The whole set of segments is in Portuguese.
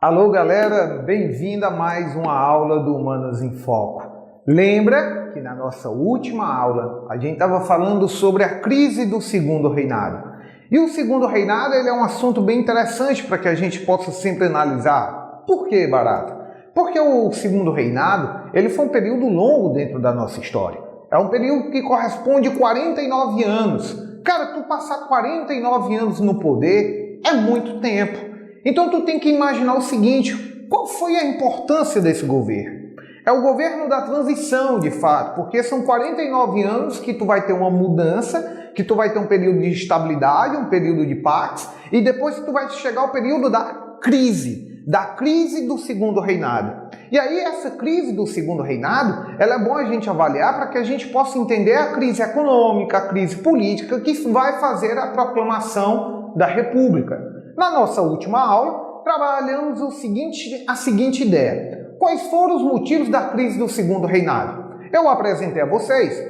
Alô galera, bem-vindo a mais uma aula do Humanas em Foco. Lembra que na nossa última aula a gente estava falando sobre a crise do Segundo Reinado. E o Segundo Reinado ele é um assunto bem interessante para que a gente possa sempre analisar. Por que, Barato? Porque o Segundo Reinado ele foi um período longo dentro da nossa história. É um período que corresponde a 49 anos. Cara, tu passar 49 anos no poder é muito tempo. Então tu tem que imaginar o seguinte, qual foi a importância desse governo? É o governo da transição, de fato, porque são 49 anos que tu vai ter uma mudança, que tu vai ter um período de estabilidade, um período de paz, e depois tu vai chegar ao período da crise do Segundo Reinado. E aí essa crise do Segundo Reinado, ela é bom a gente avaliar para que a gente possa entender a crise econômica, a crise política, que vai fazer a proclamação da República. Na nossa última aula, trabalhamos a seguinte ideia. Quais foram os motivos da crise do Segundo Reinado? Eu apresentei a vocês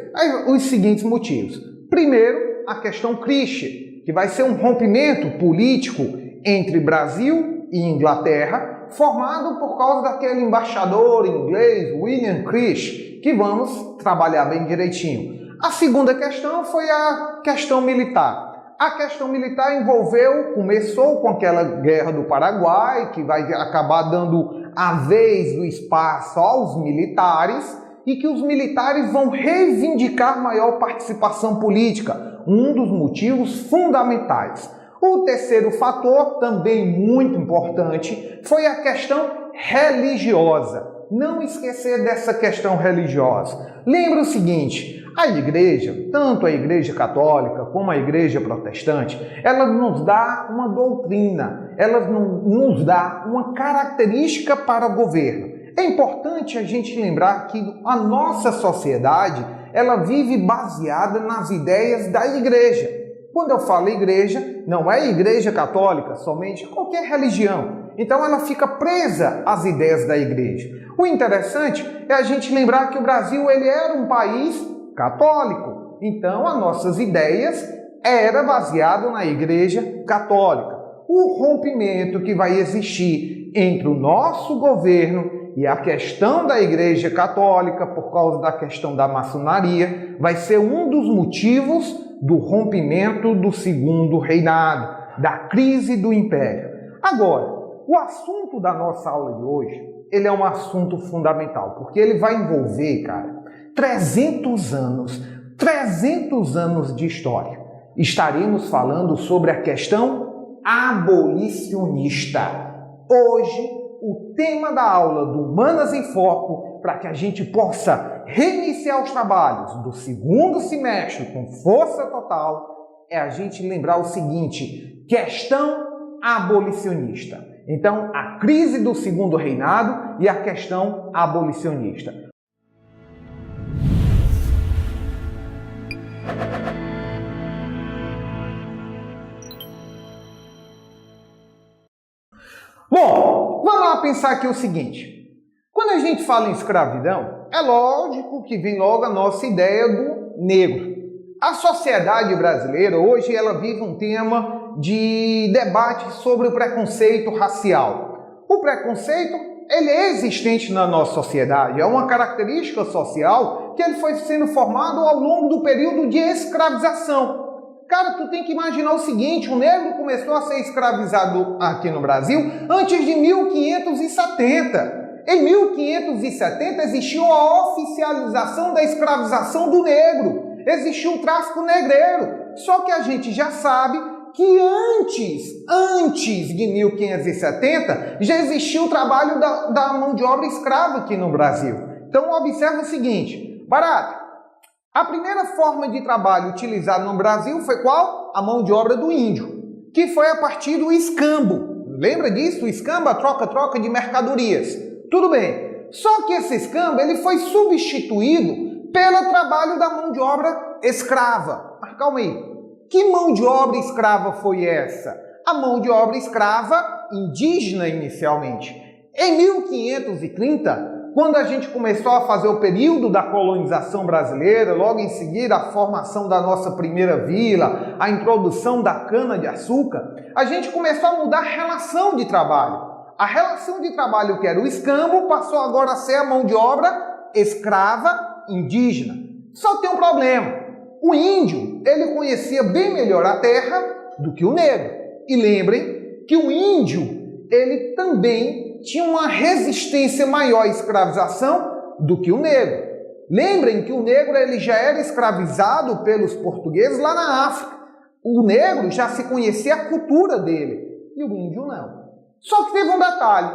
os seguintes motivos. Primeiro, a questão Christian, que vai ser um rompimento político entre Brasil e Inglaterra, formado por causa daquele embaixador inglês, William Christian, que vamos trabalhar bem direitinho. A segunda questão foi a questão militar. A questão militar começou com aquela guerra do Paraguai, que vai acabar dando a vez do espaço aos militares, e que os militares vão reivindicar maior participação política, um dos motivos fundamentais. O terceiro fator, também muito importante, foi a questão religiosa. Não esquecer dessa questão religiosa. Lembra o seguinte, a igreja, tanto a igreja católica como a igreja protestante, ela nos dá uma doutrina, ela nos dá uma característica para o governo. É importante a gente lembrar que a nossa sociedade, ela vive baseada nas ideias da igreja. Quando eu falo igreja, não é igreja católica, somente qualquer religião. Então ela fica presa às ideias da igreja. O interessante é a gente lembrar que o Brasil ele era um país católico. Então as nossas ideias eram baseadas na igreja católica. O rompimento que vai existir entre o nosso governo e a questão da igreja católica, por causa da questão da maçonaria, vai ser um dos motivos do rompimento do Segundo Reinado, da crise do Império. Agora, o assunto da nossa aula de hoje, ele é um assunto fundamental, porque ele vai envolver, cara, 300 anos de história. Estaremos falando sobre a questão abolicionista. Hoje, o tema da aula do Humanas em Foco, para que a gente possa reiniciar os trabalhos do segundo semestre com força total, é a gente lembrar o seguinte, questão abolicionista. Então, a crise do Segundo Reinado e a questão abolicionista. Bom, vamos lá pensar aqui o seguinte. Quando a gente fala em escravidão, é lógico que vem logo a nossa ideia do negro. A sociedade brasileira hoje ela vive um tema de debate sobre o preconceito racial. O preconceito ele é existente na nossa sociedade, é uma característica social que ele foi sendo formado ao longo do período de escravização. Cara, tu tem que imaginar o seguinte, o negro começou a ser escravizado aqui no Brasil antes de 1570. Em 1570 existiu a oficialização da escravização do negro, existiu o tráfico negreiro. Só que a gente já sabe que antes de 1570 já existiu o trabalho da mão de obra escrava aqui no Brasil. Então observa o seguinte, Barato, a primeira forma de trabalho utilizada no Brasil foi qual? A mão de obra do índio, que foi a partir do escambo. Lembra disso? O escambo, a troca de mercadorias. Tudo bem. Só que esse escambo ele foi substituído pelo trabalho da mão de obra escrava. Mas calma aí. Que mão de obra escrava foi essa? A mão de obra escrava indígena inicialmente. Em 1530, quando a gente começou a fazer o período da colonização brasileira, logo em seguida a formação da nossa primeira vila, a introdução da cana-de-açúcar, a gente começou a mudar a relação de trabalho. A relação de trabalho que era o escambo passou agora a ser a mão de obra escrava indígena. Só tem um problema. O índio, ele conhecia bem melhor a terra do que o negro. E lembrem que o índio, ele também tinha uma resistência maior à escravização do que o negro. Lembrem que o negro ele já era escravizado pelos portugueses lá na África. O negro já se conhecia a cultura dele e o índio não. Só que teve um detalhe.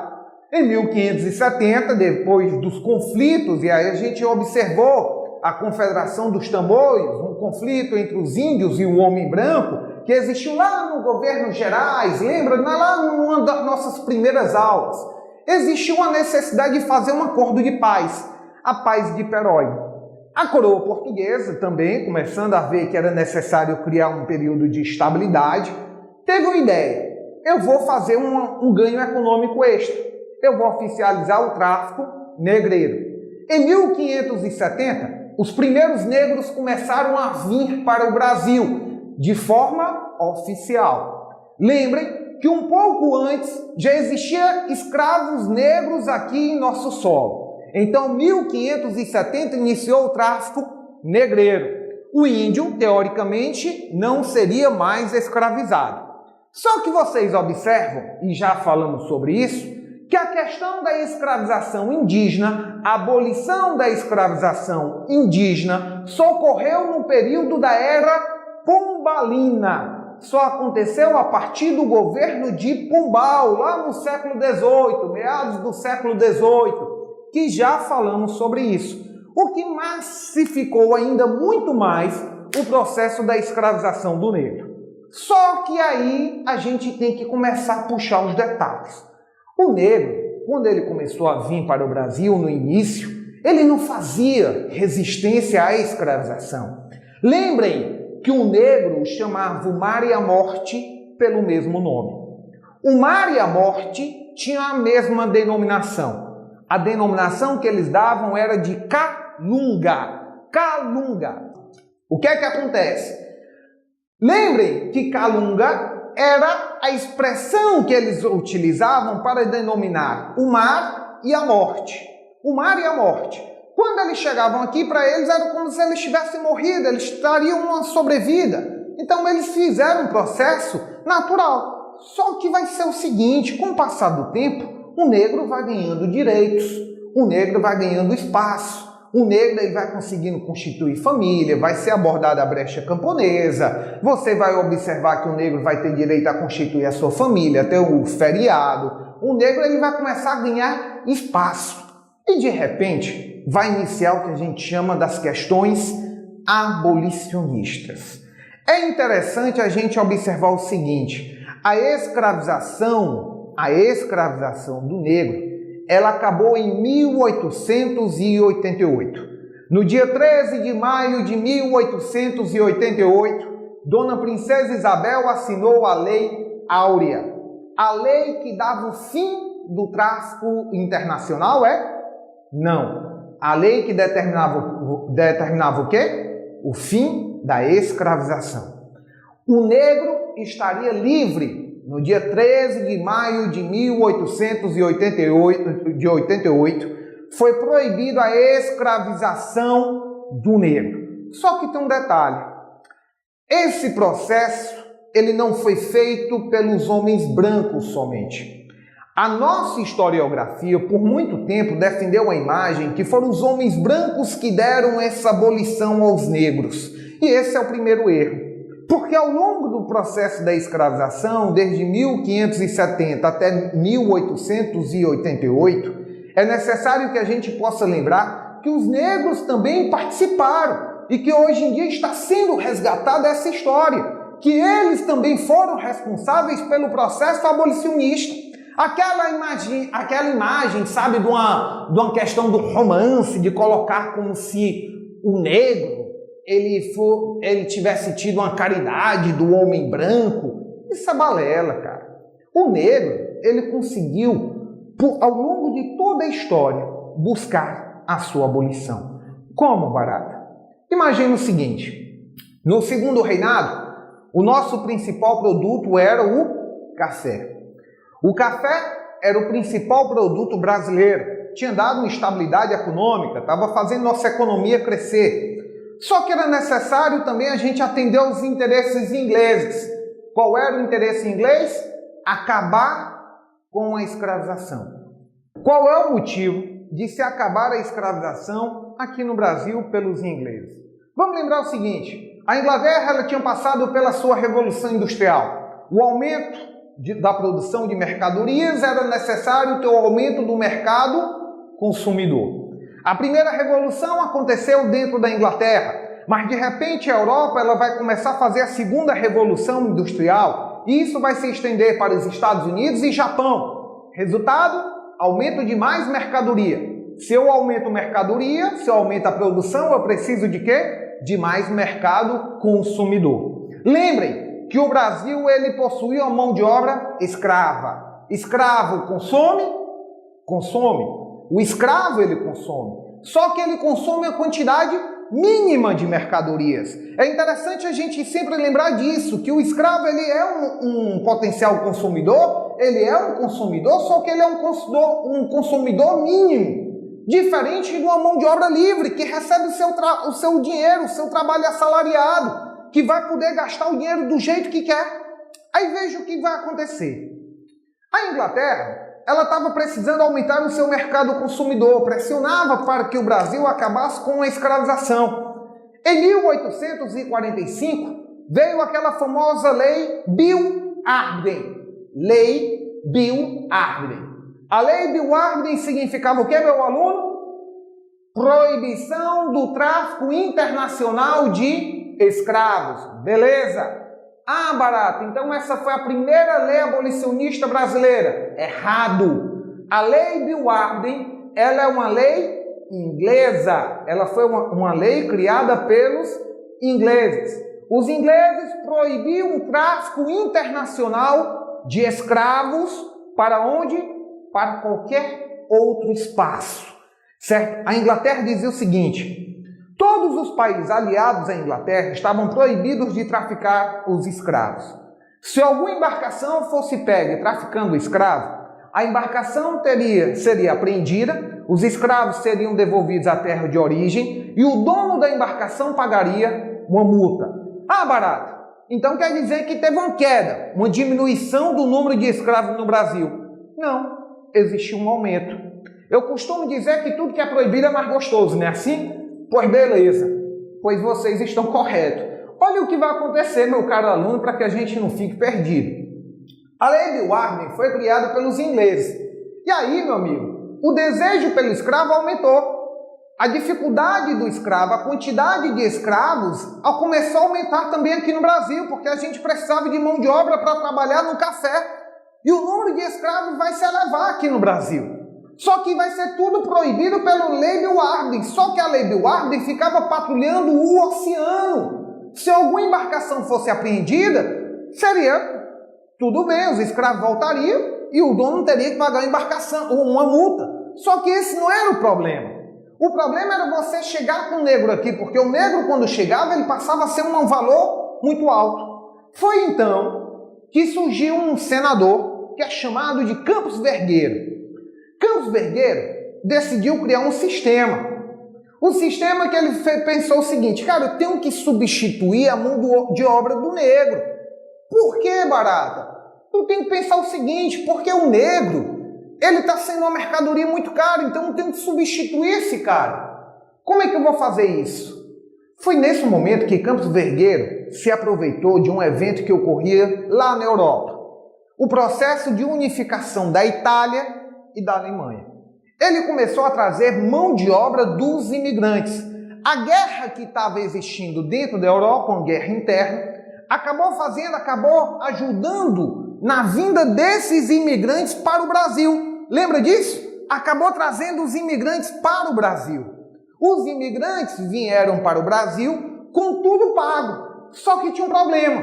Em 1570, depois dos conflitos, e aí a gente observou a Confederação dos Tamoios, um conflito entre os índios e o homem branco, que existiu lá no governo Gerais, lembra? Lá numa das nossas primeiras aulas. Existiu uma necessidade de fazer um acordo de paz, a Paz de Perói. A coroa portuguesa também, começando a ver que era necessário criar um período de estabilidade, teve uma ideia. Eu vou fazer um ganho econômico extra. Eu vou oficializar o tráfico negreiro. Em 1570, os primeiros negros começaram a vir para o Brasil de forma oficial. Lembrem que um pouco antes já existia escravos negros aqui em nosso solo. Então, 1570 iniciou o tráfico negreiro. O índio, teoricamente, não seria mais escravizado. Só que vocês observam, e já falamos sobre isso, que a questão da escravização indígena, a abolição da escravização indígena, só ocorreu no período da Era Pombalina. Só aconteceu a partir do governo de Pombal, lá no século XVIII, meados do século XVIII, que já falamos sobre isso. O que massificou ainda muito mais o processo da escravização do negro. Só que aí a gente tem que começar a puxar os detalhes. O negro, quando ele começou a vir para o Brasil no início, ele não fazia resistência à escravização. Lembrem que o negro chamava o mar e a morte pelo mesmo nome. O mar e a morte tinham a mesma denominação. A denominação que eles davam era de Calunga. Calunga. O que é que acontece? Lembrem que Calunga era a expressão que eles utilizavam para denominar o mar e a morte. O mar e a morte. Quando eles chegavam aqui, para eles era como se eles tivessem morrido, eles teriam uma sobrevida. Então eles fizeram um processo natural. Só que vai ser o seguinte, com o passar do tempo, o negro vai ganhando direitos, o negro vai ganhando espaço. O negro ele vai conseguindo constituir família, vai ser abordada a brecha camponesa, você vai observar que o negro vai ter direito a constituir a sua família, ter o feriado. O negro ele vai começar a ganhar espaço. E de repente vai iniciar o que a gente chama das questões abolicionistas. É interessante a gente observar o seguinte, a escravização do negro, ela acabou em 1888. No dia 13 de maio de 1888, Dona Princesa Isabel assinou a Lei Áurea. A lei que dava o fim do tráfico internacional, Não. A lei que determinava o quê? O fim da escravização. O negro estaria livre no dia 13 de maio de 1888, foi proibido a escravização do negro. Só que tem um detalhe. Esse processo ele não foi feito pelos homens brancos somente. A nossa historiografia, por muito tempo, defendeu a imagem que foram os homens brancos que deram essa abolição aos negros. E esse é o primeiro erro. Porque ao longo do processo da escravização, desde 1570 até 1888, é necessário que a gente possa lembrar que os negros também participaram e que hoje em dia está sendo resgatada essa história, que eles também foram responsáveis pelo processo abolicionista. Aquela imagem, sabe, de uma questão do romance, de colocar como se o negro ele tivesse tido uma caridade do homem branco. Isso é balela, cara. O negro, ele conseguiu, ao longo de toda a história, buscar a sua abolição. Como, Barata? Imagina o seguinte, no segundo reinado, o nosso principal produto era o café. O café era o principal produto brasileiro, tinha dado uma estabilidade econômica, estava fazendo nossa economia crescer. Só que era necessário também a gente atender aos interesses ingleses. Qual era o interesse inglês? Acabar com a escravização. Qual é o motivo de se acabar a escravização aqui no Brasil pelos ingleses? Vamos lembrar o seguinte, a Inglaterra ela tinha passado pela sua Revolução Industrial. O aumento da produção de mercadorias era necessário ter o aumento do mercado consumidor. A primeira revolução aconteceu dentro da Inglaterra, mas de repente a Europa ela vai começar a fazer a segunda revolução industrial e isso vai se estender para os Estados Unidos e Japão. Resultado? Aumento de mais mercadoria. Se eu aumento mercadoria, se eu aumento a produção, eu preciso de quê? De mais mercado consumidor. Lembrem que o Brasil ele possuía uma mão de obra escrava. Escravo consome? Consome. O escravo ele consome. Só que ele consome a quantidade mínima de mercadorias. É interessante a gente sempre lembrar disso, que o escravo ele é um potencial consumidor, ele é um consumidor, só que ele é um consumidor mínimo. Diferente de uma mão de obra livre, que recebe o seu dinheiro, o seu trabalho assalariado, que vai poder gastar o dinheiro do jeito que quer. Aí veja o que vai acontecer. A Inglaterra, ela estava precisando aumentar o seu mercado consumidor, pressionava para que o Brasil acabasse com a escravização. Em 1845, veio aquela famosa lei Bill-Arden. Lei Bill-Arden. A lei Bill-Arden significava o que, meu aluno? Proibição do tráfico internacional de escravos. Beleza? Ah, Barata, então essa foi a primeira lei abolicionista brasileira. Errado. A lei Bill-Arden, ela é uma lei inglesa. Ela foi uma lei criada pelos ingleses. Os ingleses proibiam o tráfico internacional de escravos para onde? Para qualquer outro espaço, certo? A Inglaterra dizia o seguinte, todos os países aliados à Inglaterra estavam proibidos de traficar os escravos. Se alguma embarcação fosse pega traficando escravo, a embarcação seria apreendida, os escravos seriam devolvidos à terra de origem e o dono da embarcação pagaria uma multa. Ah, Barata, então quer dizer que teve uma queda, uma diminuição do número de escravos no Brasil? Não. Existiu um aumento. Eu costumo dizer que tudo que é proibido é mais gostoso, não é assim? Pois beleza, pois vocês estão corretos. Olha o que vai acontecer, meu caro aluno, para que a gente não fique perdido. A lei Bill-Arden foi criada pelos ingleses. E aí, meu amigo, o desejo pelo escravo aumentou. A dificuldade do escravo, a quantidade de escravos, começou a aumentar também aqui no Brasil, porque a gente precisava de mão de obra para trabalhar no café. E o número de escravos vai se elevar aqui no Brasil. Só que vai ser tudo proibido pela lei Bill-Arden. Só que a lei Bill-Arden ficava patrulhando o oceano. Se alguma embarcação fosse apreendida, seria tudo bem, os escravos voltariam e o dono teria que pagar uma multa. Só que esse não era o problema. O problema era você chegar com o negro aqui, porque o negro, quando chegava, ele passava a ser um valor muito alto. Foi então que surgiu um senador que é chamado de Campos Vergueiro. Campos Vergueiro decidiu criar um sistema. O sistema que ele pensou o seguinte, cara, eu tenho que substituir a mão de obra do negro. Por que, Barata? Eu tenho que pensar o seguinte, porque o negro, ele está sendo uma mercadoria muito cara, então eu tenho que substituir esse cara. Como é que eu vou fazer isso? Foi nesse momento que Campos Vergueiro se aproveitou de um evento que ocorria lá na Europa. O processo de unificação da Itália e da Alemanha. Ele começou a trazer mão de obra dos imigrantes. A guerra que estava existindo dentro da Europa, uma guerra interna, acabou ajudando na vinda desses imigrantes para o Brasil. Lembra disso? Acabou trazendo os imigrantes para o Brasil. Os imigrantes vieram para o Brasil, com tudo pago. Só que tinha um problema.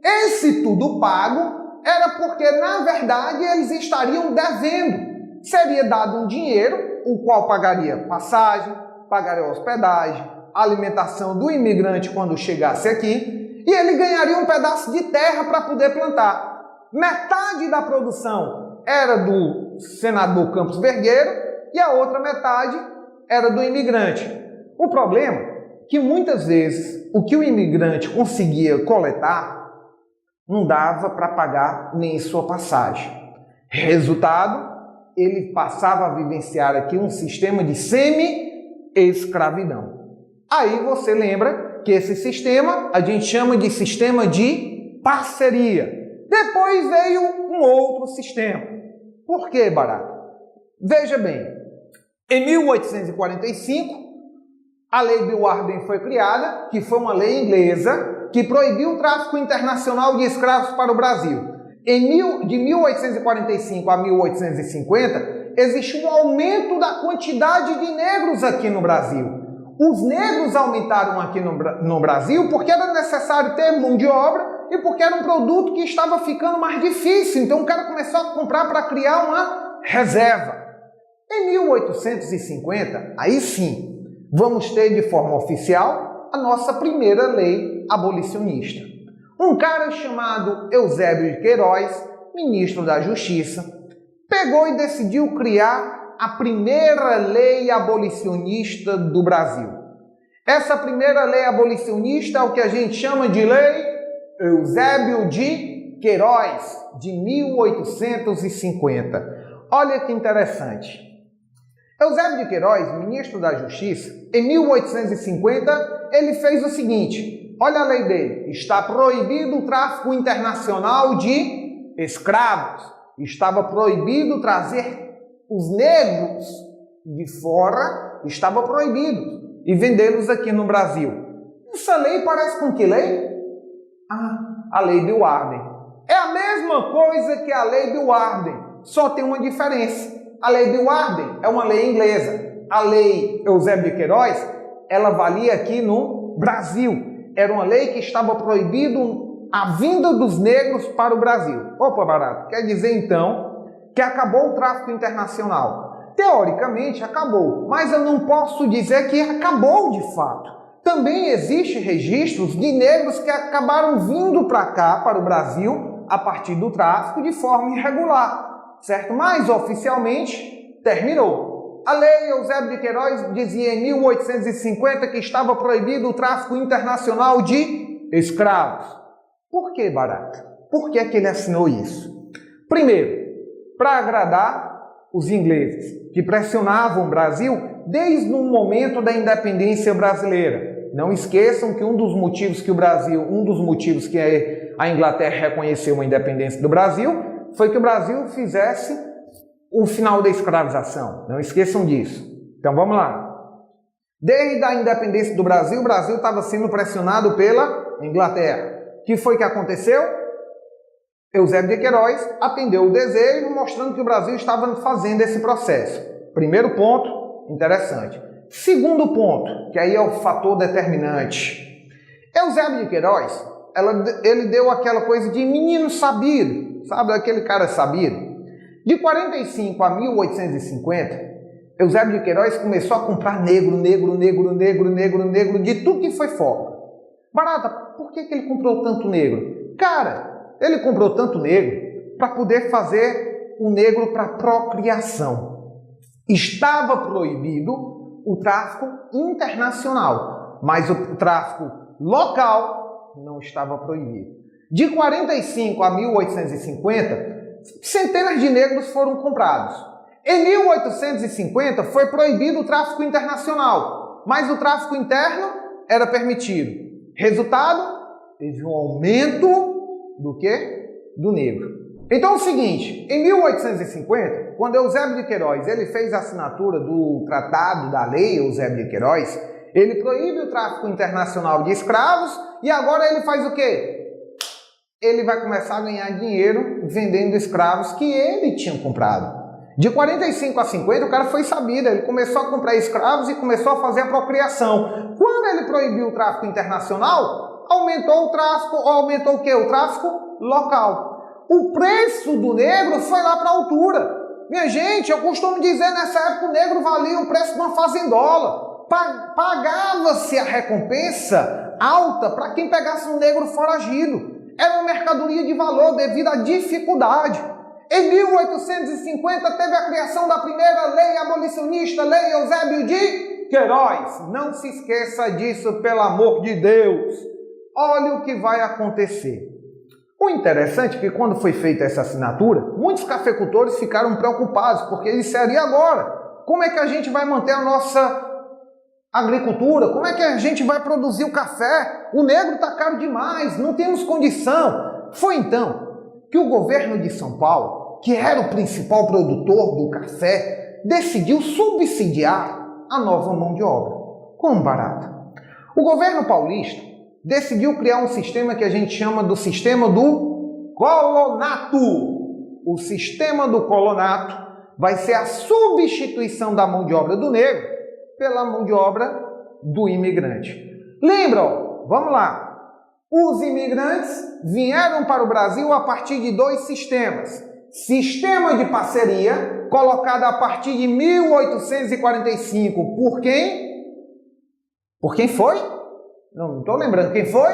Esse tudo pago era porque, na verdade, eles estariam devendo. Seria dado um dinheiro, o qual pagaria passagem, pagaria hospedagem, alimentação do imigrante quando chegasse aqui, e ele ganharia um pedaço de terra para poder plantar. Metade da produção era do senador Campos Vergueiro e a outra metade era do imigrante. O problema é que muitas vezes o que o imigrante conseguia coletar não dava para pagar nem sua passagem. Resultado, ele passava a vivenciar aqui um sistema de semi-escravidão. Aí você lembra que esse sistema a gente chama de sistema de parceria. Depois veio um outro sistema. Por que, Barata? Veja bem, em 1845, a Lei Bill Warden foi criada, que foi uma lei inglesa que proibiu o tráfico internacional de escravos para o Brasil. De 1845 a 1850, existe um aumento da quantidade de negros aqui no Brasil. Os negros aumentaram aqui no Brasil porque era necessário ter mão de obra e porque era um produto que estava ficando mais difícil. Então o cara começou a comprar para criar uma reserva. Em 1850, aí sim, vamos ter de forma oficial a nossa primeira lei abolicionista. Um cara chamado Eusébio de Queiroz, ministro da Justiça, pegou e decidiu criar a primeira lei abolicionista do Brasil. Essa primeira lei abolicionista é o que a gente chama de Lei Eusébio de Queiroz, de 1850. Olha que interessante. Eusébio de Queiroz, ministro da Justiça, em 1850, ele fez o seguinte. Olha a lei dele. Está proibido o tráfico internacional de escravos. Estava proibido trazer os negros de fora. Estava proibido. E vendê-los aqui no Brasil. Essa lei parece com que lei? A Lei Bill Warden. É a mesma coisa que a Lei Bill Warden. Só tem uma diferença. A Lei Bill Warden é uma lei inglesa. A Lei Eusébio de Queiroz, ela valia aqui no Brasil. Era uma lei que estava proibindo a vinda dos negros para o Brasil. Opa, Barato, quer dizer então que acabou o tráfico internacional? Teoricamente acabou, mas eu não posso dizer que acabou de fato. Também existem registros de negros que acabaram vindo para cá, para o Brasil, a partir do tráfico de forma irregular, certo? Mas oficialmente terminou. A lei Eusébio de Queiroz dizia em 1850 que estava proibido o tráfico internacional de escravos. Por que, Barata? Por que é que ele assinou isso? Primeiro, para agradar os ingleses, que pressionavam o Brasil desde o momento da independência brasileira. Não esqueçam que um dos motivos que a Inglaterra reconheceu a independência do Brasil foi que o Brasil fizesse o final da escravização. Não esqueçam disso. Então vamos lá. Desde a independência do Brasil, o Brasil estava sendo pressionado pela Inglaterra. O que foi que aconteceu? Eusébio de Queiroz atendeu o desejo, mostrando que o Brasil estava fazendo esse processo. Primeiro ponto, interessante. Segundo ponto, que aí é o fator determinante. Eusébio de Queiroz, ele deu aquela coisa de menino sabido, sabe, aquele cara sabido. De 45 a 1850, Eusébio de Queiroz começou a comprar negro de tudo que foi forma. Barata, por que ele comprou tanto negro? Cara, ele comprou tanto negro para poder fazer o negro para procriação. Estava proibido o tráfico internacional, mas o tráfico local não estava proibido. De 45 a 1850, centenas de negros foram comprados. Em 1850 foi proibido o tráfico internacional, mas o tráfico interno era permitido. Resultado, teve um aumento do quê? Do negro. Então é o seguinte, em 1850, quando Eusébio de Queiroz ele fez a assinatura do Tratado da Lei Eusébio de Queiroz, ele proíbe o tráfico internacional de escravos e agora ele faz o quê? Ele vai começar a ganhar dinheiro vendendo escravos que ele tinha comprado. De 45 a 50, o cara foi sabido, ele começou a comprar escravos e começou a fazer a procriação. Quando ele proibiu o tráfico internacional, aumentou o tráfico, aumentou o quê? O tráfico local. O preço do negro foi lá para a altura. Minha gente, eu costumo dizer, nessa época o negro valia o preço de uma fazendola. Pagava-se a recompensa alta para quem pegasse um negro foragido. Era uma mercadoria de valor devido à dificuldade. Em 1850 teve a criação da primeira lei abolicionista, Lei Eusébio de Queiroz. Não se esqueça disso, pelo amor de Deus. Olha o que vai acontecer. O interessante é que quando foi feita essa assinatura, muitos cafeicultores ficaram preocupados, porque eles disseram, e agora? Como é que a gente vai manter a nossa agricultura? Como é que a gente vai produzir o café? O negro está caro demais, não temos condição. Foi então que o governo de São Paulo, que era o principal produtor do café, decidiu subsidiar a nova mão de obra. Como barata? O governo paulista decidiu criar um sistema que a gente chama do sistema do colonato. O sistema do colonato vai ser a substituição da mão de obra do negro pela mão de obra do imigrante. Lembram? Vamos lá. Os imigrantes vieram para o Brasil a partir de dois sistemas. Sistema de parceria, colocado a partir de 1845. Por quem? Por quem foi? Não estou lembrando quem foi.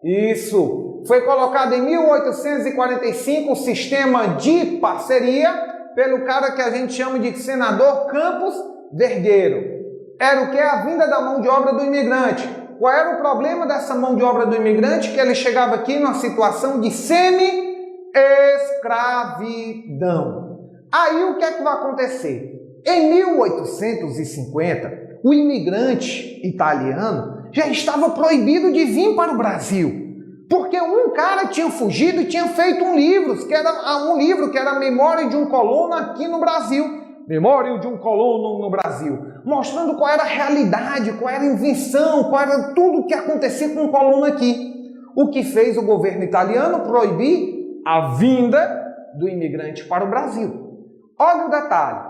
Isso. Foi colocado em 1845 o sistema de parceria pelo cara que a gente chama de senador Campos Vergueiro. Era o que? A vinda da mão de obra do imigrante. Qual era o problema dessa mão de obra do imigrante? Que ele chegava aqui numa situação de semi-escravidão. Aí o que é que vai acontecer? Em 1850, o imigrante italiano já estava proibido de vir para o Brasil. Porque um cara tinha fugido e tinha feito um livro que era a Memória de um Colono aqui no Brasil. Memória de um Colono no Brasil. Mostrando qual era a realidade, qual era a invenção, qual era tudo o que acontecia com o colono aqui. O que fez o governo italiano proibir a vinda do imigrante para o Brasil. Olha o detalhe.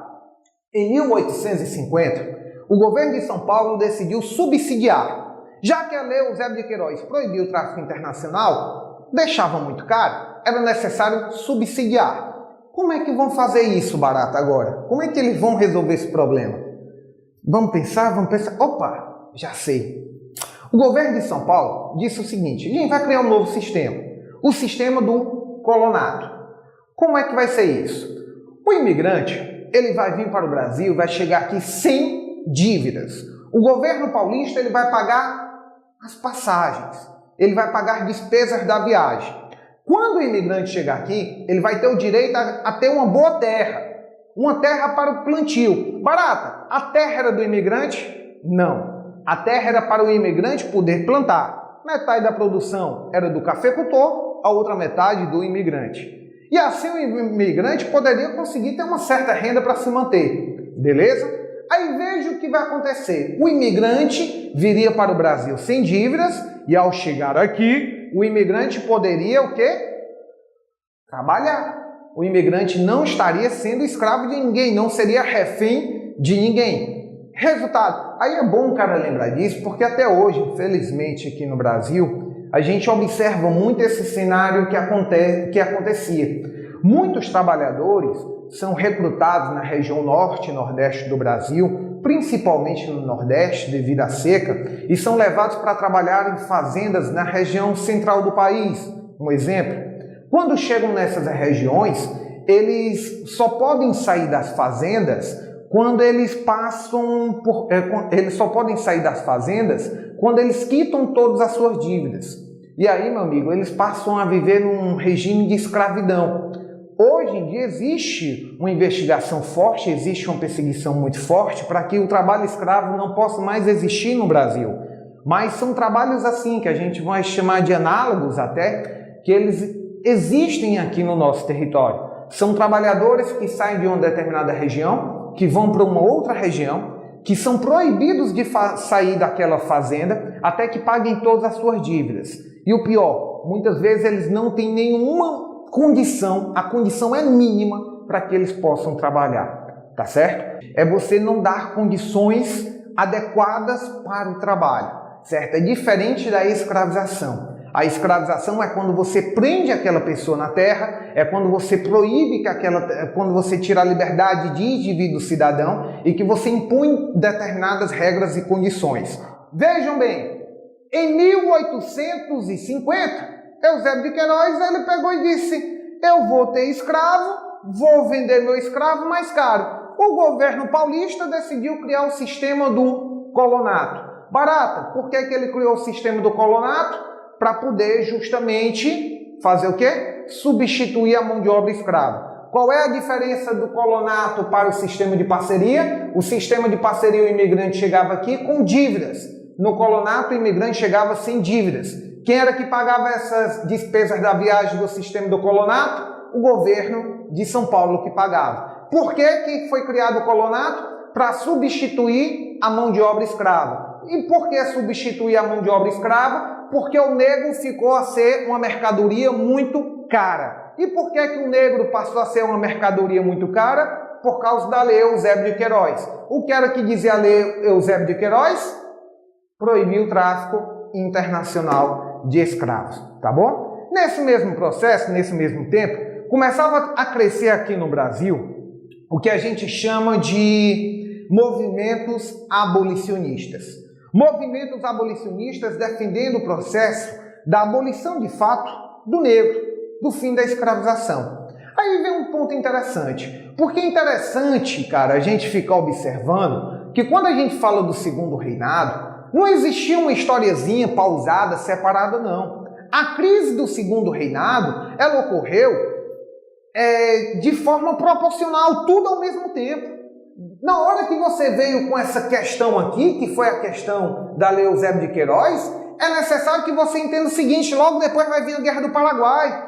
Em 1850, o governo de São Paulo decidiu subsidiar. Já que a Lei Eusébio de Queiroz proibiu o tráfico internacional, deixava muito caro, era necessário subsidiar. Como é que vão fazer isso, barata, agora? Como é que eles vão resolver esse problema? Vamos pensar. Opa, já sei. O governo de São Paulo disse o seguinte, a gente vai criar um novo sistema. O sistema do colonato. Como é que vai ser isso? O imigrante, ele vai vir para o Brasil, vai chegar aqui sem dívidas. O governo paulista, ele vai pagar as passagens. Ele vai pagar despesas da viagem. Quando o imigrante chegar aqui, ele vai ter o direito a ter uma boa terra. Uma terra para o plantio. Barata, a terra era do imigrante? Não. A terra era para o imigrante poder plantar. Metade da produção era do cafeicultor, a outra metade do imigrante. E assim o imigrante poderia conseguir ter uma certa renda para se manter. Beleza? Aí veja o que vai acontecer. O imigrante viria para o Brasil sem dívidas e ao chegar aqui, o imigrante poderia o quê? Trabalhar. O imigrante não estaria sendo escravo de ninguém, não seria refém de ninguém. Resultado, aí é bom o cara lembrar disso, porque até hoje, infelizmente aqui no Brasil, a gente observa muito esse cenário que acontecia. Muitos trabalhadores são recrutados na região norte e nordeste do Brasil, principalmente no nordeste devido à seca, e são levados para trabalhar em fazendas na região central do país. Um exemplo, quando chegam nessas regiões, eles só podem sair das fazendas quando eles só podem sair das fazendas quando eles quitam todas as suas dívidas. E aí, meu amigo, eles passam a viver num regime de escravidão. Hoje em dia existe uma investigação forte, existe uma perseguição muito forte para que o trabalho escravo não possa mais existir no Brasil. Mas são trabalhos assim, que a gente vai chamar de análogos até, que eles existem aqui no nosso território. São trabalhadores que saem de uma determinada região, que vão para uma outra região, que são proibidos de sair daquela fazenda até que paguem todas as suas dívidas. E o pior, muitas vezes eles não têm nenhuma condição, a condição é mínima para que eles possam trabalhar, tá certo? É você não dar condições adequadas para o trabalho, certo? É diferente da escravização. A escravização é quando você prende aquela pessoa na terra, é quando você proíbe quando você tira a liberdade de indivíduo cidadão e que você impõe determinadas regras e condições. Vejam bem, em 1850, Eusébio de Queiroz ele pegou e disse: eu vou ter escravo, vou vender meu escravo mais caro. O governo paulista decidiu criar o sistema do colonato. Barata, por que ele criou o sistema do colonato? Para poder justamente fazer o quê? Substituir a mão de obra escrava. Qual é a diferença do colonato para o sistema de parceria? O sistema de parceria, o imigrante chegava aqui com dívidas. No colonato, o imigrante chegava sem dívidas. Quem era que pagava essas despesas da viagem do sistema do colonato? O governo de São Paulo que pagava. Por que foi criado o colonato? Para substituir a mão de obra escrava. E por que substituir a mão de obra escrava? Porque o negro ficou a ser uma mercadoria muito cara. E por que o negro passou a ser uma mercadoria muito cara? Por causa da lei Eusébio de Queiroz. O que era que dizia a lei Eusébio de Queiroz? Proibir o tráfico internacional de escravos, tá bom? Nesse mesmo processo, nesse mesmo tempo, começava a crescer aqui no Brasil o que a gente chama de movimentos abolicionistas. Movimentos abolicionistas defendendo o processo da abolição de fato do negro, do fim da escravização. Aí vem um ponto interessante, porque é interessante, cara, a gente ficar observando que quando a gente fala do segundo reinado, não existia uma historiazinha pausada, separada, não. A crise do segundo reinado, ela ocorreu de forma proporcional, tudo ao mesmo tempo. Na hora que você veio com essa questão aqui, que foi a questão da lei Eusébio de Queiroz, é necessário que você entenda o seguinte: logo depois vai vir a Guerra do Paraguai.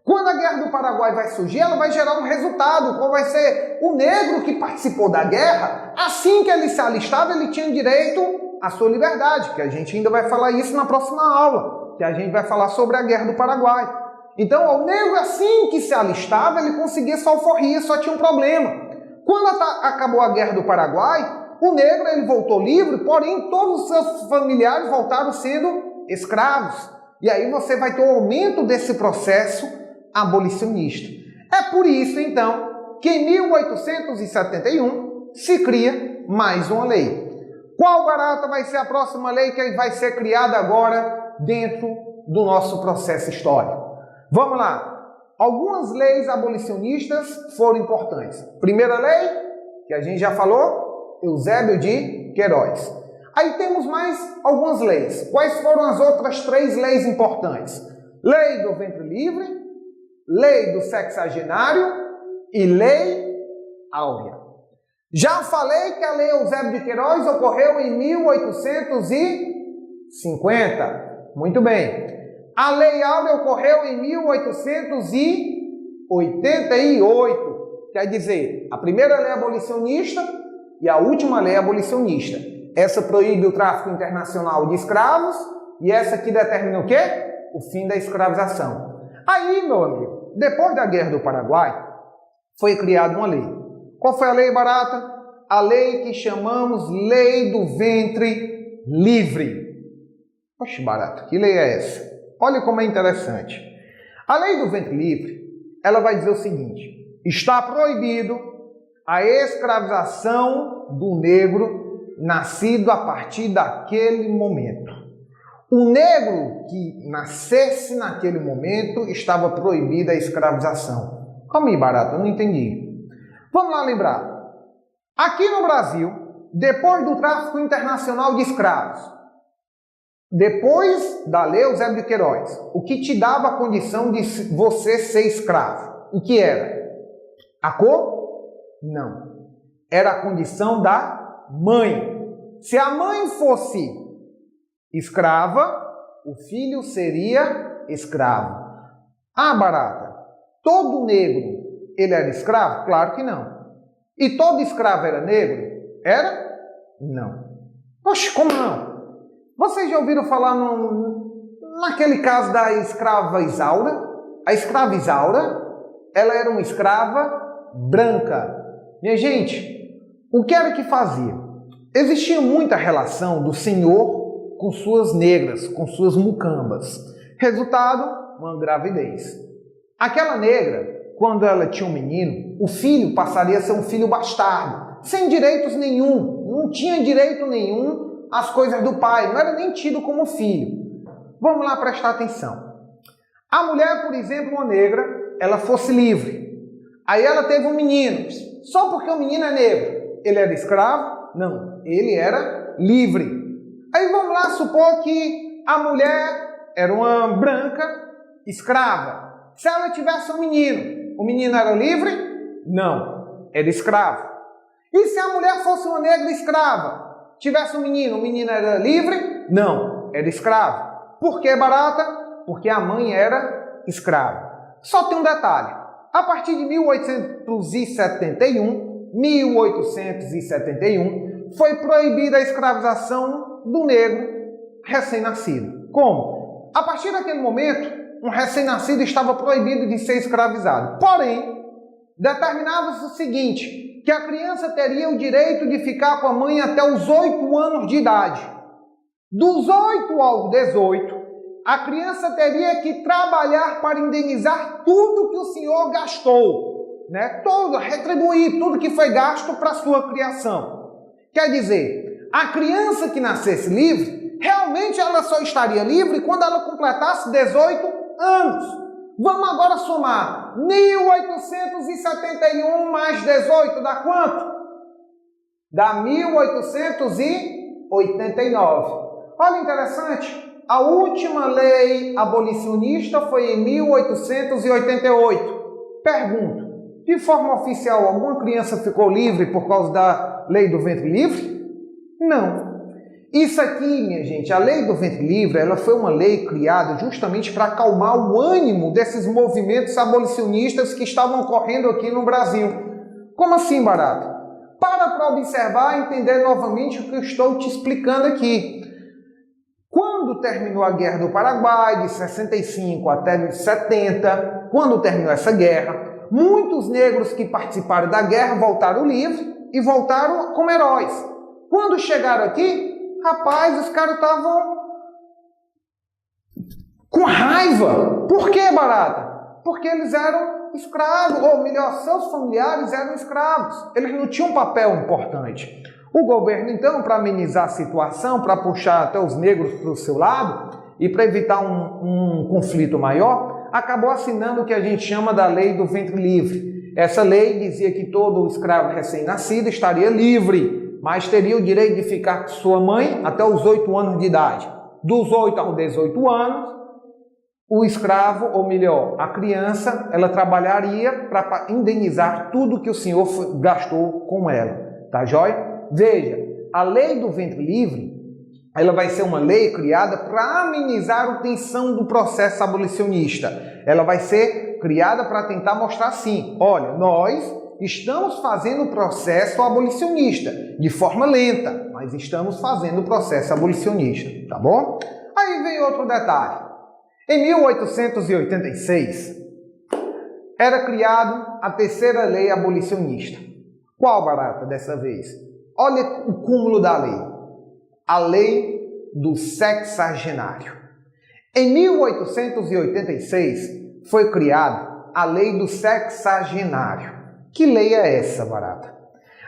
Quando a Guerra do Paraguai vai surgir, ela vai gerar um resultado, qual vai ser o negro que participou da guerra, assim que ele se alistava, ele tinha direito à sua liberdade, que a gente ainda vai falar isso na próxima aula, que a gente vai falar sobre a Guerra do Paraguai. Então, o negro, assim que se alistava, ele conseguia sua alforria, só tinha um problema. Quando acabou a Guerra do Paraguai, o negro ele voltou livre, porém todos os seus familiares voltaram sendo escravos. E aí você vai ter um aumento desse processo abolicionista. É por isso, então, que em 1871 se cria mais uma lei. Qual, Barata, vai ser a próxima lei que vai ser criada agora dentro do nosso processo histórico? Vamos lá. Algumas leis abolicionistas foram importantes. Primeira lei, que a gente já falou, Eusébio de Queiroz. Aí temos mais algumas leis. Quais foram as outras 3 leis importantes? Lei do ventre livre, lei do sexagenário e lei áurea. Já falei que a lei Eusébio de Queiroz ocorreu em 1850. Muito bem. A Lei Áurea ocorreu em 1888. Quer dizer, a primeira lei abolicionista e a última lei abolicionista. Essa proíbe o tráfico internacional de escravos e essa que determina o quê? O fim da escravização. Aí, meu amigo, depois da Guerra do Paraguai, foi criada uma lei. Qual foi a lei, Barata? A lei que chamamos Lei do Ventre Livre. Oxe, Barata, que lei é essa? Olha como é interessante. A lei do ventre livre, ela vai dizer o seguinte: está proibido a escravização do negro nascido a partir daquele momento. O negro que nascesse naquele momento estava proibida a escravização. Calma aí, Barata, eu não entendi. Vamos lá lembrar. Aqui no Brasil, depois do tráfico internacional de escravos, depois da lei Eusébio de Queiroz, o que te dava a condição de você ser escravo? O que era? A cor? Não. Era a condição da mãe. Se a mãe fosse escrava, o filho seria escravo. Ah, Barata, todo negro ele era escravo? Claro que não. E todo escravo era negro? Era? Não. Poxa, como não? Vocês já ouviram falar naquele caso da escrava Isaura? A escrava Isaura, ela era uma escrava branca. Minha gente, o que era que fazia? Existia muita relação do senhor com suas negras, com suas mucambas. Resultado, uma gravidez. Aquela negra, quando ela tinha um menino, o filho passaria a ser um filho bastardo, sem direitos nenhum, não tinha direito nenhum às coisas do pai, não era nem tido como filho. Vamos lá prestar atenção. A mulher, por exemplo, uma negra, ela fosse livre. Aí ela teve um menino. Só porque o menino é negro, ele era escravo? Não, ele era livre. Aí vamos lá supor que a mulher era uma branca escrava. Se ela tivesse um menino, o menino era livre? Não, era escravo. E se a mulher fosse uma negra escrava, tivesse um menino, o menino era livre? Não, era escravo. Por que, barata? Porque a mãe era escrava. Só tem um detalhe. A partir de 1871, foi proibida a escravização do negro recém-nascido. Como? A partir daquele momento, um recém-nascido estava proibido de ser escravizado. Porém, determinava-se o seguinte, que a criança teria o direito de ficar com a mãe até os 8 anos de idade. Dos 8 aos 18, a criança teria que trabalhar para indenizar tudo que o senhor gastou, né? Retribuir tudo que foi gasto para sua criação. Quer dizer, a criança que nascesse livre, realmente ela só estaria livre quando ela completasse 18 anos. Vamos agora somar 1871 mais 18 dá quanto? Dá 1889. Olha, interessante. A última lei abolicionista foi em 1888. Pergunto, de forma oficial, alguma criança ficou livre por causa da lei do ventre livre? Não. Isso aqui, minha gente, a lei do ventre livre, ela foi uma lei criada justamente para acalmar o ânimo desses movimentos abolicionistas que estavam ocorrendo aqui no Brasil. Como assim, barata? Para observar e entender novamente o que eu estou te explicando aqui. Quando terminou a Guerra do Paraguai, de 65 até 70, quando terminou essa guerra, muitos negros que participaram da guerra voltaram livres e voltaram como heróis. Quando chegaram aqui, rapaz, os caras estavam com raiva. Por que, barata? Porque eles eram escravos, ou melhor, seus familiares eram escravos. Eles não tinham um papel importante. O governo, então, para amenizar a situação, para puxar até os negros para o seu lado e para evitar um conflito maior, acabou assinando o que a gente chama da lei do ventre livre. Essa lei dizia que todo escravo recém-nascido estaria livre, mas teria o direito de ficar com sua mãe até os 8 anos de idade. Dos 8 aos 18 anos, o escravo, ou melhor, a criança, ela trabalharia para indenizar tudo que o senhor gastou com ela. Tá joia? Veja, a lei do ventre livre, ela vai ser uma lei criada para amenizar a tensão do processo abolicionista. Ela vai ser criada para tentar mostrar assim, olha, nós estamos fazendo o processo abolicionista de forma lenta, mas estamos fazendo o processo abolicionista, tá bom? Aí vem outro detalhe. Em 1886, era criada a terceira lei abolicionista. Qual, barata, dessa vez? Olha o cúmulo da lei. A lei do sexagenário. Em 1886, foi criada a lei do sexagenário. Que lei é essa, barata?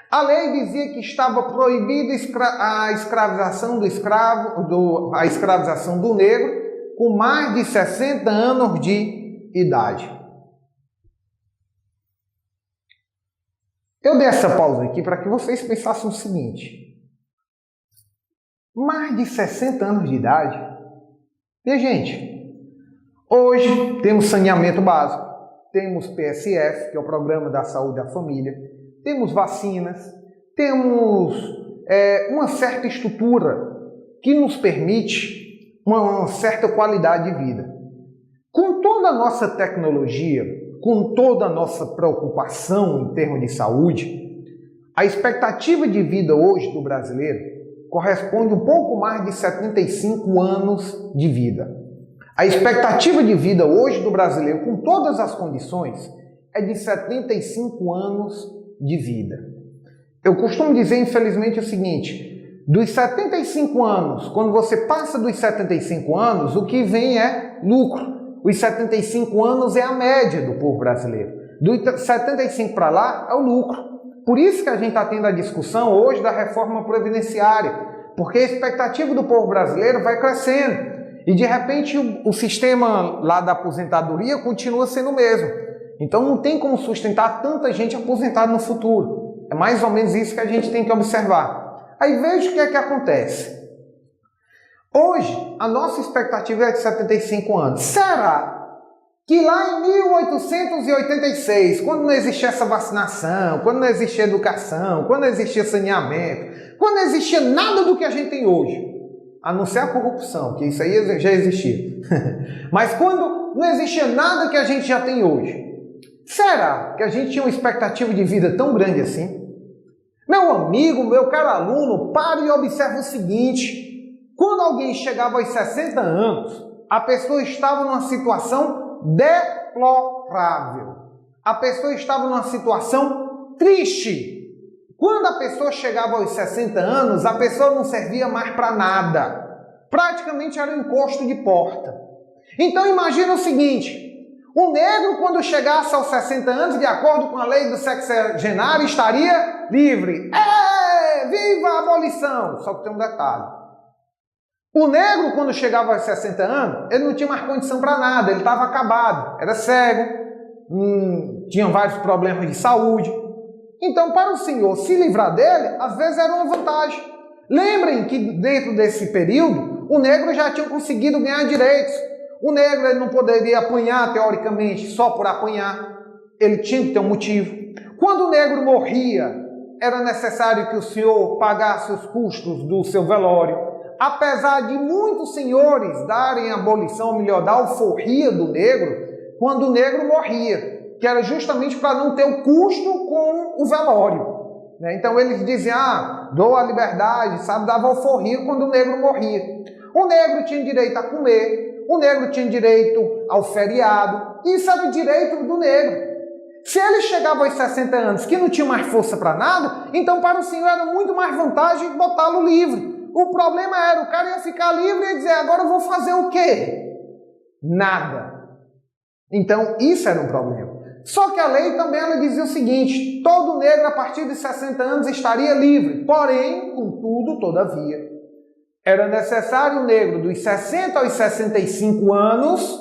A lei dizia que estava proibida a escravização do escravo, a escravização do negro com mais de 60 anos de idade. Eu dei essa pausa aqui para que vocês pensassem o seguinte. Mais de 60 anos de idade? E, gente, hoje temos saneamento básico, temos PSF, que é o Programa da Saúde da Família, temos vacinas, temos uma certa estrutura que nos permite uma certa qualidade de vida. Com toda a nossa tecnologia, com toda a nossa preocupação em termos de saúde, a expectativa de vida hoje do brasileiro corresponde um pouco mais de 75 anos de vida. A expectativa de vida hoje do brasileiro, com todas as condições, é de 75 anos de vida. Eu costumo dizer, infelizmente, o seguinte: dos 75 anos, quando você passa dos 75 anos, o que vem é lucro. Os 75 anos é a média do povo brasileiro. Dos 75 para lá é o lucro. Por isso que a gente está tendo a discussão hoje da reforma previdenciária, porque a expectativa do povo brasileiro vai crescendo e de repente o sistema lá da aposentadoria continua sendo o mesmo. Então não tem como sustentar tanta gente aposentada no futuro. É mais ou menos isso que a gente tem que observar. Aí veja o que é que acontece. Hoje, a nossa expectativa é de 75 anos. Será que lá em 1886, quando não existia essa vacinação, quando não existia educação, quando não existia saneamento, quando não existia nada do que a gente tem hoje, a não ser a corrupção, que isso aí já existia, mas quando não existia nada que a gente já tem hoje, será que a gente tinha uma expectativa de vida tão grande assim? Meu amigo, meu caro aluno, pare e observe o seguinte: quando alguém chegava aos 60 anos, a pessoa estava numa situação deplorável. A pessoa estava numa situação triste. Quando a pessoa chegava aos 60 anos, a pessoa não servia mais para nada. Praticamente era um encosto de porta. Então imagina o seguinte: o negro, quando chegasse aos 60 anos, de acordo com a lei do sexagenário, estaria livre. Viva a abolição! Só que tem um detalhe. O negro, quando chegava aos 60 anos, ele não tinha mais condição para nada, ele estava acabado, era cego, tinha vários problemas de saúde. Então, para o senhor se livrar dele, às vezes era uma vantagem. Lembrem que dentro desse período, o negro já tinha conseguido ganhar direitos. O negro ele não poderia apanhar, teoricamente, só por apanhar. Ele tinha que ter um motivo. Quando o negro morria, era necessário que o senhor pagasse os custos do seu velório. Apesar de muitos senhores darem a abolição, ou melhor, da alforria do negro, quando o negro morria, que era justamente para não ter o custo com o velório. Então eles diziam, dou a liberdade, sabe, dava alforria quando o negro morria. O negro tinha direito a comer, o negro tinha direito ao feriado, isso era o direito do negro. Se ele chegava aos 60 anos que não tinha mais força para nada, então para o senhor era muito mais vantagem botá-lo livre. O problema era, o cara ia ficar livre e ia dizer, agora eu vou fazer o quê? Nada. Então, isso era um problema. Só que a lei também ela dizia o seguinte: todo negro a partir de 60 anos estaria livre. Porém, contudo, todavia, era necessário o negro dos 60 aos 65 anos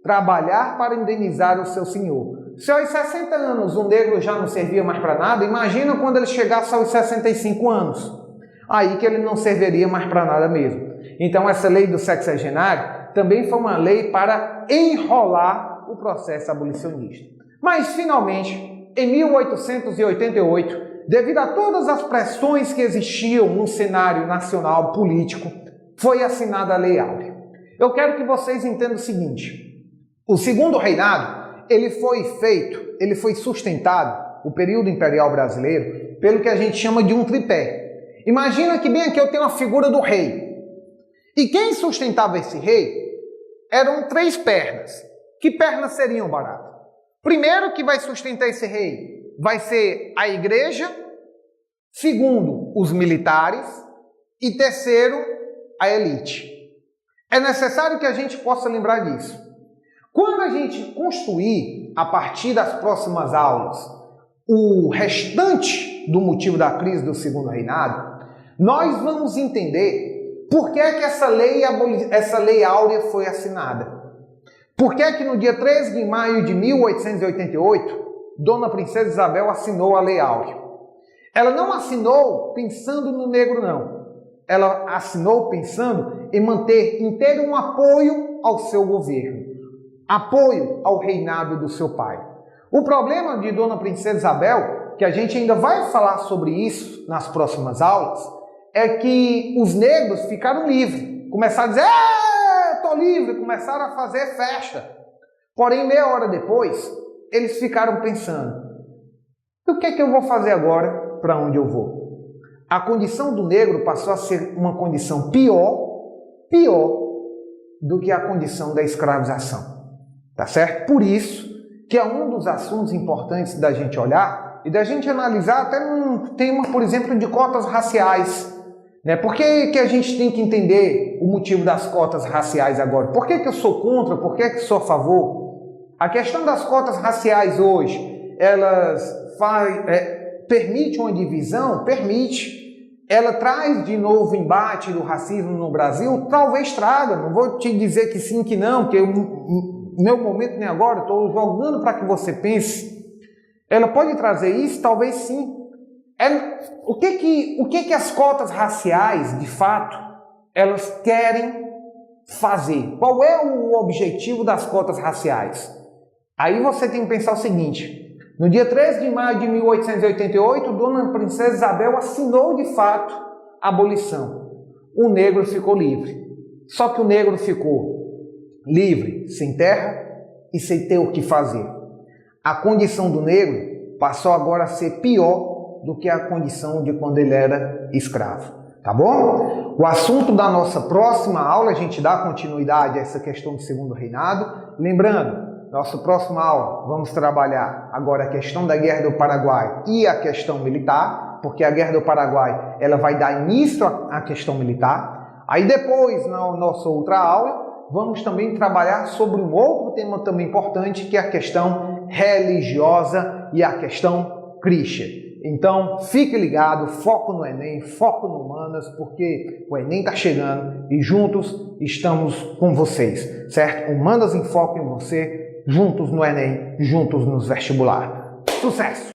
trabalhar para indenizar o seu senhor. Se aos 60 anos o negro já não servia mais para nada, imagina quando ele chegasse aos 65 anos. Aí que ele não serviria mais para nada mesmo. Então essa lei do sexagenário também foi uma lei para enrolar o processo abolicionista. Mas finalmente, em 1888, devido a todas as pressões que existiam no cenário nacional político, foi assinada a Lei Áurea. Eu quero que vocês entendam o seguinte: o Segundo Reinado, ele foi sustentado, o período imperial brasileiro, pelo que a gente chama de um tripé. Imagina que bem aqui eu tenho a figura do rei. E quem sustentava esse rei eram 3 pernas. Que pernas seriam, Barato? Primeiro que vai sustentar esse rei vai ser a igreja, segundo, os militares e terceiro, a elite. É necessário que a gente possa lembrar disso. Quando a gente construir, a partir das próximas aulas, o restante do motivo da crise do Segundo Reinado, nós vamos entender por que é que essa lei áurea foi assinada. Por que é que no dia 13 de maio de 1888, Dona Princesa Isabel assinou a Lei Áurea? Ela não assinou pensando no negro, não. Ela assinou pensando em manter inteiro um apoio ao seu governo, apoio ao reinado do seu pai. O problema de Dona Princesa Isabel, que a gente ainda vai falar sobre isso nas próximas aulas, é que os negros ficaram livres. Começaram a dizer, estou livre, começaram a fazer festa. Porém, meia hora depois, eles ficaram pensando, o que é que eu vou fazer agora? Para onde eu vou? A condição do negro passou a ser uma condição pior do que a condição da escravização. Tá certo? Por isso que é um dos assuntos importantes da gente olhar e da gente analisar até num tema, por exemplo, de cotas raciais. Né? Por que a gente tem que entender o motivo das cotas raciais agora? Por que eu sou contra? Por que sou a favor? A questão das cotas raciais hoje, elas permite uma divisão? Permite. Ela traz de novo o embate do racismo no Brasil? Talvez traga. Não vou te dizer que sim, que não, porque meu momento nem agora, estou jogando para que você pense. Ela pode trazer isso? Talvez sim. O que as cotas raciais, de fato, elas querem fazer? Qual é o objetivo das cotas raciais? Aí você tem que pensar o seguinte: no dia 13 de maio de 1888, Dona Princesa Isabel assinou de fato a abolição. O negro ficou livre. Só que o negro ficou livre, sem terra e sem ter o que fazer. A condição do negro passou agora a ser pior do que a condição de quando ele era escravo. Tá bom? O assunto da nossa próxima aula, a gente dá continuidade a essa questão do segundo reinado. Lembrando, nossa próxima aula, vamos trabalhar agora a questão da Guerra do Paraguai e a questão militar, porque a Guerra do Paraguai ela vai dar início à questão militar. Aí depois, na nossa outra aula, vamos também trabalhar sobre um outro tema também importante, que é a questão religiosa e a questão cristã. Então, fique ligado, foco no Enem, foco no Humanas, porque o Enem está chegando e juntos estamos com vocês, certo? Humanas em foco em você, juntos no Enem, juntos nos vestibular. Sucesso!